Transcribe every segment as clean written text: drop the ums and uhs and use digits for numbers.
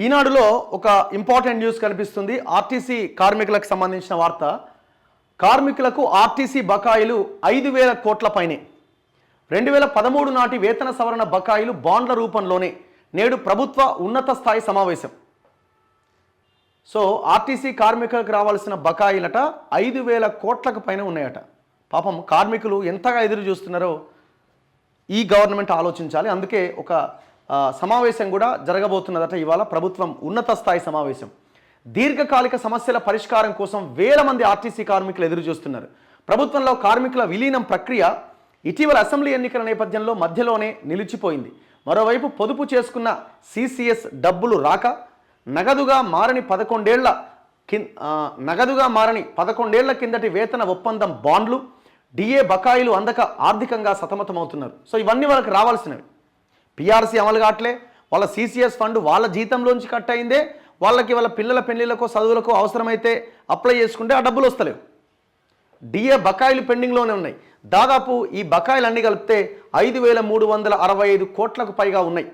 ఈనాడులో ఒక important news కనిపిస్తుంది. ఆర్టీసీ కార్మికులకు సంబంధించిన వార్త. కార్మికులకు ఆర్టీసీ బకాయిలు 5,000 కోట్ల పైనే. 2013 నాటి వేతన సవరణ బకాయిలు బాండ్ల రూపంలోనే. నేడు ప్రభుత్వ ఉన్నత స్థాయి సమావేశం. సో ఆర్టీసీ కార్మికులకు రావాల్సిన బకాయిలట 5,000 కోట్లకు పైన ఉన్నాయట. పాపం కార్మికులు ఎంతగా ఎదురు చూస్తున్నారో ఈ గవర్నమెంట్ ఆలోచించాలి. అందుకే ఒక సమావేశం కూడా జరగబోతున్నదట ఇవాళ, ప్రభుత్వం ఉన్నత స్థాయి సమావేశం. దీర్ఘకాలిక సమస్యల పరిష్కారం కోసం వేల మంది ఆర్టీసీ కార్మికులు ఎదురు చూస్తున్నారు. ప్రభుత్వంలో కార్మికుల విలీనం ప్రక్రియ ఇటీవల అసెంబ్లీ ఎన్నికల నేపథ్యంలో మధ్యలోనే నిలిచిపోయింది. మరోవైపు పొదుపు చేసుకున్న సిసిఎస్ డబ్బులు రాక నగదుగా మారని 11 ఏళ్ల కిందటి వేతన ఒప్పందం బాండ్లు, డిఏ బకాయిలు అందక ఆర్థికంగా సతమతమవుతున్నారు. సో ఇవన్నీ వాళ్ళకి రావాల్సినవి. పిఆర్సీ అమలు కావట్లే, వాళ్ళ సిసిఎస్ ఫండ్ వాళ్ళ జీతంలోంచి కట్ అయిందే, వాళ్ళకి వాళ్ళ పిల్లల పెళ్లిళ్ళకో చదువులకు అవసరమైతే అప్లై చేసుకుంటే ఆ డబ్బులు వస్తలేవు. డిఏ బకాయిలు పెండింగ్లోనే ఉన్నాయి. దాదాపు ఈ బకాయిలు అన్ని కలిపితే 5,365 కోట్లకు పైగా ఉన్నాయి.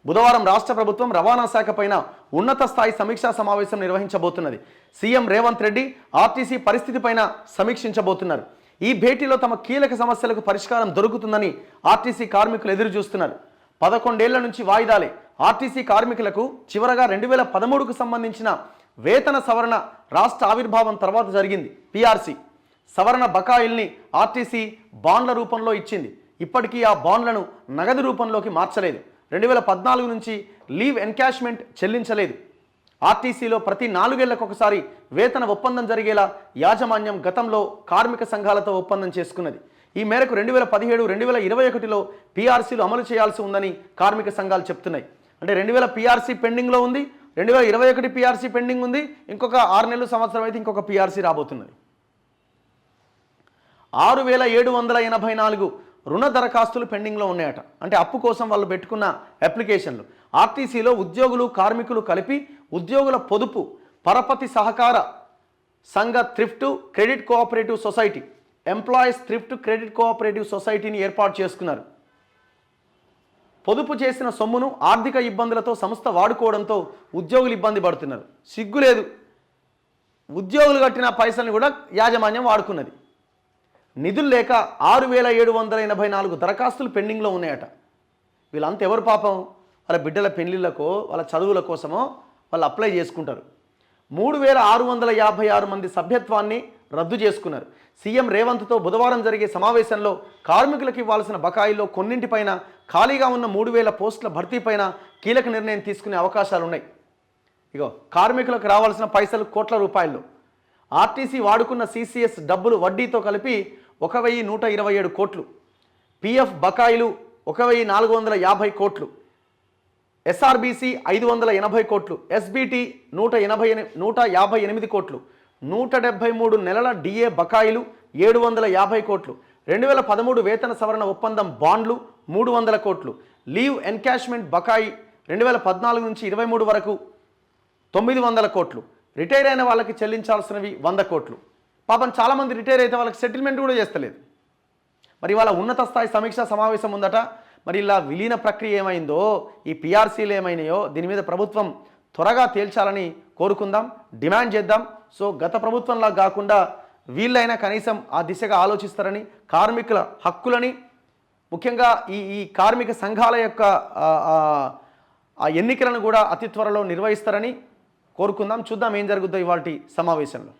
బుధవారం రాష్ట్ర ప్రభుత్వం రవాణా శాఖ పైన ఉన్నత స్థాయి సమీక్షా సమావేశం నిర్వహించబోతున్నది. సీఎం రేవంత్ రెడ్డి ఆర్టీసీ పరిస్థితి పైన సమీక్షించబోతున్నారు. ఈ భేటీలో తమ కీలక సమస్యలకు పరిష్కారం దొరుకుతుందని ఆర్టీసీ కార్మికులు ఎదురు చూస్తున్నారు. 11 ఏళ్ల నుంచి వాయిదాలే. ఆర్టీసీ కార్మికులకు చివరగా 2013కు సంబంధించిన వేతన సవరణ రాష్ట్ర ఆవిర్భావం తర్వాత జరిగింది. పిఆర్సీ సవరణ బకాయిల్ని ఆర్టీసీ బాండ్ల రూపంలో ఇచ్చింది. ఇప్పటికీ ఆ బాండ్లను నగదు రూపంలోకి మార్చలేదు. 2014 నుంచి లీవ్ ఎన్కాష్మెంట్ చెల్లించలేదు. ఆర్టీసీలో ప్రతి 4 ఏళ్లకు ఒకసారి వేతన ఒప్పందం జరిగేలా యాజమాన్యం గతంలో కార్మిక సంఘాలతో ఒప్పందం చేసుకున్నది. ఈ మేరకు 2017, 2021లో పిఆర్సీలు అమలు చేయాల్సి ఉందని కార్మిక సంఘాలు చెప్తున్నాయి. అంటే 2000 పిఆర్సీ పెండింగ్లో ఉంది, 2021 పిఆర్సీ పెండింగ్ ఉంది, ఇంకొక 6 నెలలు సంవత్సరం అయితే ఇంకొక పిఆర్సీ రాబోతున్నది. 6,784 రుణ దరఖాస్తులు పెండింగ్లో ఉన్నాయట. అంటే అప్పు కోసం వాళ్ళు పెట్టుకున్న అప్లికేషన్లు. ఆర్టీసీలో ఉద్యోగులు కార్మికులు కలిపి ఉద్యోగుల పొదుపు పరపతి సహకార సంఘ thrift credit cooperative society, employees thrift credit cooperative సొసైటీని ఏర్పాటు చేసుకున్నారు. పొదుపు చేసిన సొమ్మును ఆర్థిక ఇబ్బందులతో సంస్థ వాడుకోవడంతో ఉద్యోగులు ఇబ్బంది పడుతున్నారు. సిగ్గులేదు, ఉద్యోగులు కట్టిన పైసల్ని కూడా యాజమాన్యం వాడుకున్నది. నిధులు లేక 6,784 దరఖాస్తులు పెండింగ్లో ఉన్నాయట. వీళ్ళంతా ఎవరు పాపం? వాళ్ళ బిడ్డల పెళ్లిళ్ళకో వాళ్ళ చదువుల కోసమో వాళ్ళు అప్లై చేసుకుంటారు. 3,656 మంది సభ్యత్వాన్ని రద్దు చేసుకున్నారు. సీఎం రేవంత్తో బుధవారం జరిగే సమావేశంలో కార్మికులకు ఇవ్వాల్సిన బకాయిల్లో కొన్నింటిపైన, ఖాళీగా ఉన్న 3,000 పోస్టుల భర్తీపైన కీలక నిర్ణయం తీసుకునే అవకాశాలు ఉన్నాయి. ఇగో కార్మికులకు రావాల్సిన పైసలు కోట్ల రూపాయలు. ఆర్టీసీ వాడుకున్న సిసిఎస్ డబ్బులు వడ్డీతో కలిపి 1,127 కోట్లు, పిఎఫ్ బకాయిలు 1,450 కోట్లు, ఎస్ఆర్బీసీ 580 కోట్లు, ఎస్బీటీ 158 కోట్లు, 173 నెలల డిఏ బకాయిలు 750 కోట్లు, 2013 వేతన సవరణ ఒప్పందం బాండ్లు 300 కోట్లు, లీవ్ ఎన్కాష్మెంట్ బకాయి 2014 నుంచి 23 వరకు 900 కోట్లు, రిటైర్ అయిన వాళ్ళకి చెల్లించాల్సినవి 100 కోట్లు. పాపం చాలామంది రిటైర్ అయితే వాళ్ళకి సెటిల్మెంట్ కూడా చేస్తలేదు. మరి వాళ్ళ ఉన్నత స్థాయి సమీక్షా సమావేశం ఉందట. మరి ఇలా విలీన ప్రక్రియ ఏమైందో, ఈ పిఆర్సీలు ఏమైనాయో దీని మీద ప్రభుత్వం త్వరగా తేల్చాలని కోరుకుందాం, డిమాండ్ చేద్దాం. సో గత ప్రభుత్వంలా కాకుండా వీళ్ళైనా కనీసం ఆ దిశగా ఆలోచిస్తారని, కార్మికుల హక్కులని, ముఖ్యంగా ఈ కార్మిక సంఘాల యొక్క ఆ ఎన్నికలను కూడా అతి త్వరలో నిర్వహిస్తారని కోరుకుందాం. చూద్దాం ఏం జరుగుతుందో ఇవాల్టి సమావేశంలో.